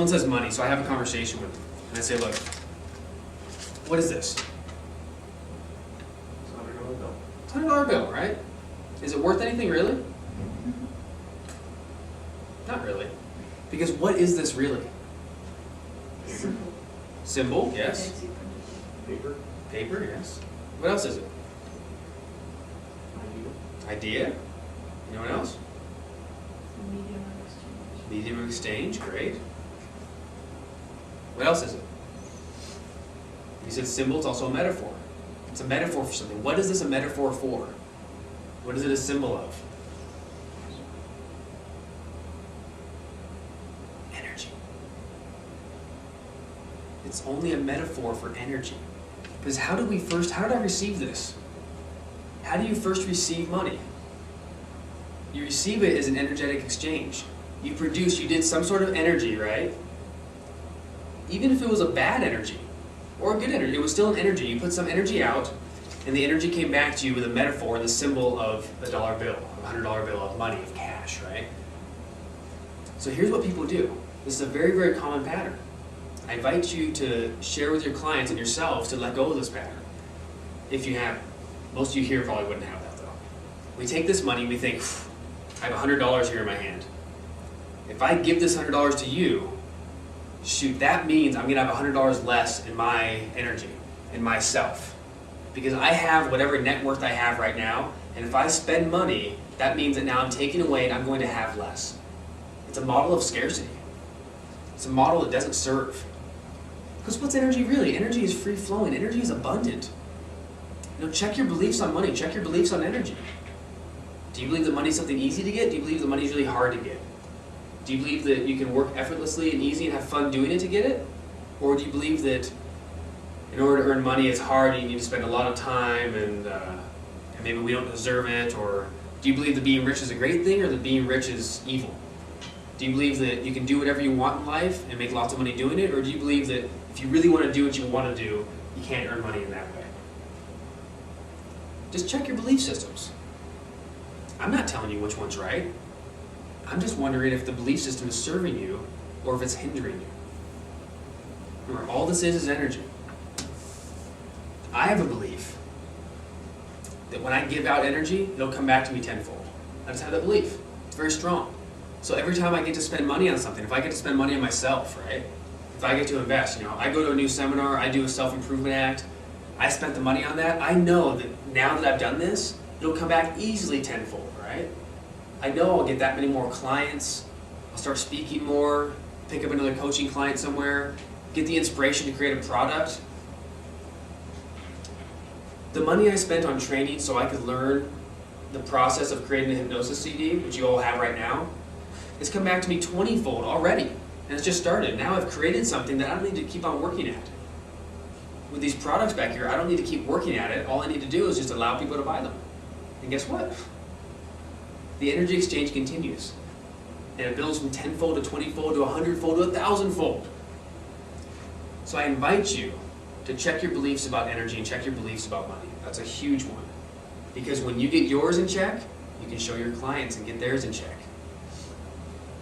Someone says money, so I have a conversation with them. And I say, look, what is this? It's $100 bill. It's a $100 bill, right? Is it worth anything, really? Not really. Because what is this really? Simple. Symbol, yes. Fancy printed. Paper. Paper, yes. What else is it? Idea. Anyone else? Medium of exchange. Medium of exchange, great. What else is it? You said symbol, it's also a metaphor. It's a metaphor for something. What is this a metaphor for? What is it a symbol of? Energy. It's only a metaphor for energy. Because how did I receive this? How do you first receive money? You receive it as an energetic exchange. You did some sort of energy, right? Even if it was a bad energy or a good energy, it was still an energy. You put some energy out, and the energy came back to you with a metaphor, the symbol of a dollar bill, a $100 bill of money, of cash, right? So here's what people do. This is a very, very common pattern. I invite you to share with your clients and yourselves to let go of this pattern. If you have, most of you here probably wouldn't have that though. We take this money and we think, I have $100 here in my hand. If I give this $100 to you, shoot, that means I'm gonna have $100 less in my energy, in myself. Because I have whatever net worth I have right now, and if I spend money, that means that now I'm taking away and I'm going to have less. It's a model of scarcity. It's a model that doesn't serve. Because what's energy really? Energy is free flowing, energy is abundant. Check your beliefs on money, check your beliefs on energy. Do you believe that money is something easy to get? Do you believe that money is really hard to get? Do you believe that you can work effortlessly and easy and have fun doing it to get it? Or do you believe that in order to earn money it's hard and you need to spend a lot of time and maybe we don't deserve it? Or do you believe that being rich is a great thing or that being rich is evil? Do you believe that you can do whatever you want in life and make lots of money doing it? Or do you believe that if you really want to do what you want to do, you can't earn money in that way? Just check your belief systems. I'm not telling you which one's right. I'm just wondering if the belief system is serving you or if it's hindering you. Remember, all this is energy. I have a belief that when I give out energy, it'll come back to me tenfold. I just have that belief. It's very strong. So every time I get to spend money on something, if I get to spend money on myself, right? If I get to invest, I go to a new seminar, I do a self-improvement act, I spent the money on that, I know that now that I've done this, it'll come back easily tenfold, right? I know I'll get that many more clients, I'll start speaking more, pick up another coaching client somewhere, get the inspiration to create a product. The money I spent on training so I could learn the process of creating the hypnosis CD, which you all have right now, has come back to me 20-fold already. And it's just started. Now I've created something that I don't need to keep on working at. With these products back here, I don't need to keep working at it. All I need to do is just allow people to buy them. And guess what? The energy exchange continues. And it builds from 10-fold to 20-fold to 100-fold to 1,000-fold. So I invite you to check your beliefs about energy and check your beliefs about money. That's a huge one. Because when you get yours in check, you can show your clients and get theirs in check.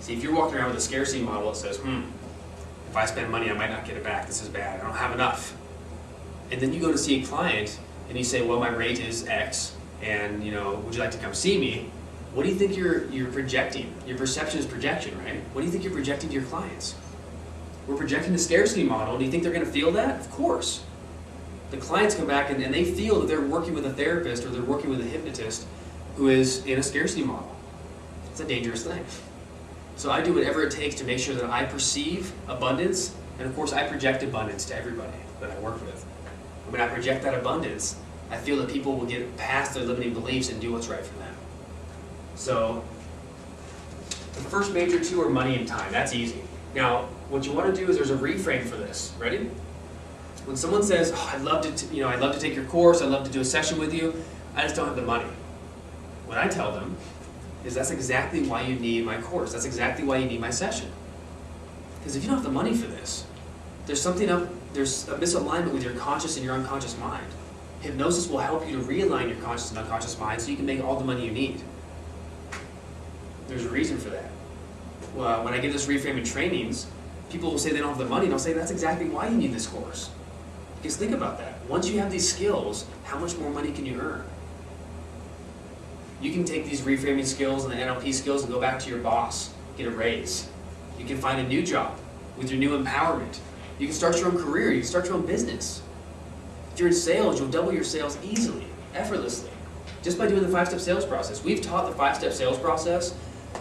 See, if you're walking around with a scarcity model that says, if I spend money, I might not get it back. This is bad. I don't have enough. And then you go to see a client and you say, well, my rate is X, and would you like to come see me? What do you think you're projecting? Your perception is projection, right? What do you think you're projecting to your clients? We're projecting the scarcity model. Do you think they're going to feel that? Of course. The clients come back and they feel that they're working with a therapist or they're working with a hypnotist who is in a scarcity model. It's a dangerous thing. So I do whatever it takes to make sure that I perceive abundance, and of course I project abundance to everybody that I work with. And when I project that abundance, I feel that people will get past their limiting beliefs and do what's right for them. So the first major two are money and time. That's easy. Now, what you want to do is there's a reframe for this. Ready? When someone says, I'd love to take your course, I'd love to do a session with you, I just don't have the money. What I tell them is that's exactly why you need my course. That's exactly why you need my session. Because if you don't have the money for this, there's a misalignment with your conscious and your unconscious mind. Hypnosis will help you to realign your conscious and unconscious mind so you can make all the money you need. There's a reason for that. Well, when I give this reframing trainings, People will say they don't have the money, and I'll say that's exactly why you need this course. Because think about that. Once you have these skills, how much more money can you earn? You can take these reframing skills and the NLP skills and go back to your boss, get a raise. You can find a new job with your new empowerment. You can start your own career, you can start your own business. If you're in sales, you'll double your sales easily, effortlessly, just by doing the 5-step sales process. We've taught the 5-step sales process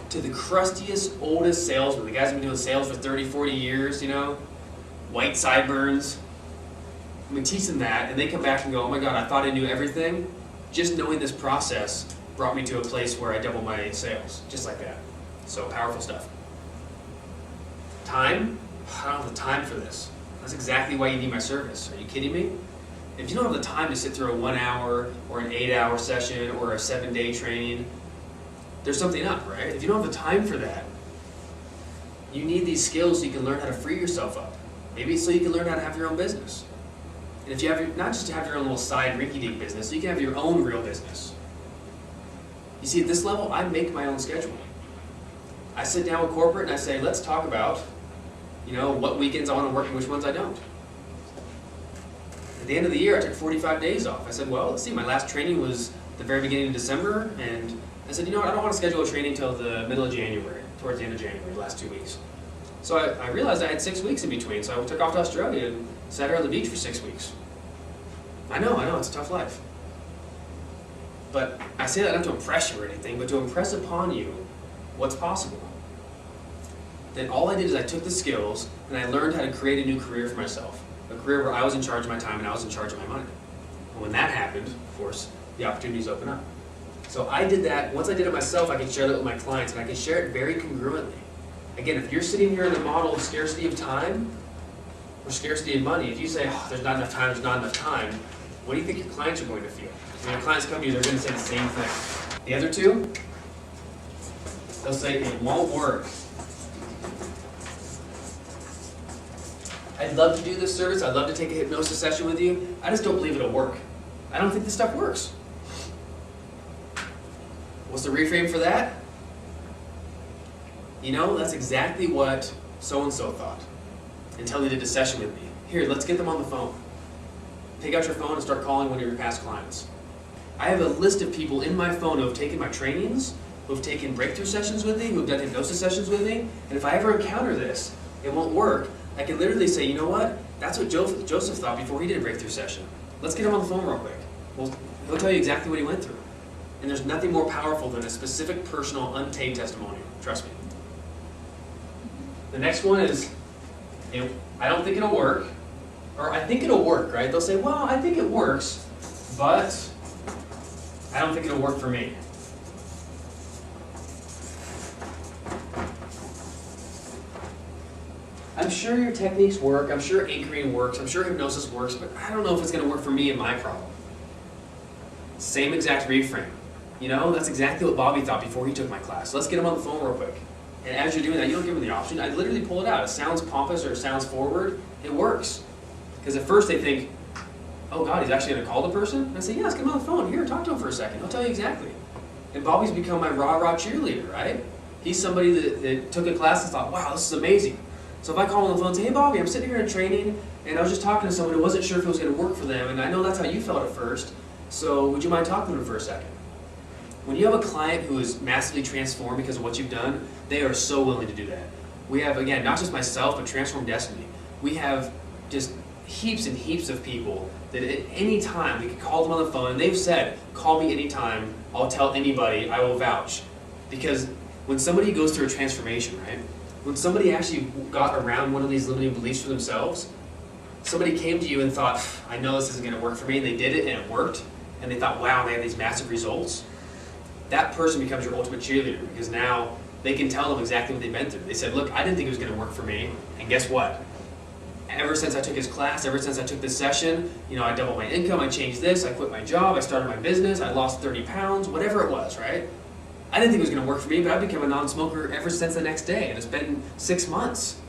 to the crustiest, oldest salesmen, the guys who've been doing sales for 30, 40 years, white sideburns. We teach them that, and they come back and go, oh my God, I thought I knew everything. Just knowing this process brought me to a place where I doubled my sales, just like that. So powerful stuff. Time? I don't have the time for this. That's exactly why you need my service. Are you kidding me? If you don't have the time to sit through a 1 hour or an 8-hour session or a 7-day training, there's something up, right? If you don't have the time for that, you need these skills so you can learn how to free yourself up. Maybe so you can learn how to have your own business. And if you have not just to have your own little side rinky-dink business, so you can have your own real business. You see, at this level, I make my own schedule. I sit down with corporate and I say, let's talk about, what weekends I want to work and which ones I don't. At the end of the year, I took 45 days off. I said, well, let's see, my last training was the very beginning of December, and I said, I don't want to schedule a training until the middle of January, towards the end of January, the last 2 weeks. So I realized I had 6 weeks in between, so I took off to Australia and sat here on the beach for 6 weeks. I know, it's a tough life. But I say that not to impress you or anything, but to impress upon you what's possible. Then all I did is I took the skills and I learned how to create a new career for myself. A career where I was in charge of my time and I was in charge of my money. And when that happened, of course, the opportunities open up. So I did that. Once I did it myself, I could share that with my clients, and I can share it very congruently. Again, if you're sitting here in the model of scarcity of time or scarcity of money, if you say, there's not enough time, what do you think your clients are going to feel? When your clients come to you, they're going to say the same thing. The other two, they'll say, it won't work. I'd love to do this service. I'd love to take a hypnosis session with you. I just don't believe it'll work. I don't think this stuff works. What's the reframe for that? That's exactly what so-and-so thought until they did a session with me. Here, let's get them on the phone. Take out your phone and start calling one of your past clients. I have a list of people in my phone who have taken my trainings, who have taken breakthrough sessions with me, who have done hypnosis sessions with me, and if I ever encounter this, it won't work, I can literally say, you know what? That's what Joseph thought before he did a breakthrough session. Let's get him on the phone real quick. Well, he'll tell you exactly what he went through. And there's nothing more powerful than a specific, personal, untamed testimonial. Trust me. The next one is, I don't think it'll work. Or I think it'll work, right? They'll say, well, I think it works, but I don't think it'll work for me. I'm sure your techniques work, I'm sure anchoring works, I'm sure hypnosis works, but I don't know if it's going to work for me and my problem. Same exact reframe. That's exactly what Bobby thought before he took my class. Let's get him on the phone real quick. And as you're doing that, you don't give him the option. I literally pull it out. It sounds pompous or it sounds forward. It works. Because at first they think, oh God, he's actually going to call the person? And I say, yeah, let's get him on the phone. Here, talk to him for a second. He'll tell you exactly. And Bobby's become my rah-rah cheerleader, right? He's somebody that took a class and thought, wow, this is amazing. So if I call him on the phone and say, hey Bobby, I'm sitting here in training, and I was just talking to someone who wasn't sure if it was going to work for them, and I know that's how you felt at first, so would you mind talking to them for a second? When you have a client who is massively transformed because of what you've done, they are so willing to do that. We have, again, not just myself, but Transform Destiny. We have just heaps and heaps of people that at any time we can call them on the phone, and they've said, call me anytime, I'll tell anybody, I will vouch. Because when somebody goes through a transformation, right? When somebody actually got around one of these limiting beliefs for themselves, somebody came to you and thought, I know this isn't going to work for me, and they did it and it worked, and they thought, wow, they had these massive results. That person becomes your ultimate cheerleader because now they can tell them exactly what they've been through. They said, look, I didn't think it was going to work for me, and guess what? Ever since I took his class, ever since I took this session, I doubled my income, I changed this, I quit my job, I started my business, I lost 30 pounds, whatever it was, right? I didn't think it was going to work for me, but I've become a non-smoker ever since the next day, and it's been 6 months.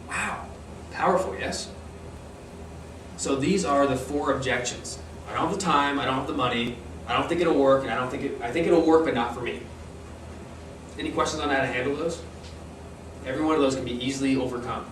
Wow. Powerful, yes? So these are the 4 objections. I don't have the time, I don't have the money, I don't think it'll work, and I think it'll work, but not for me. Any questions on how to handle those? Every one of those can be easily overcome.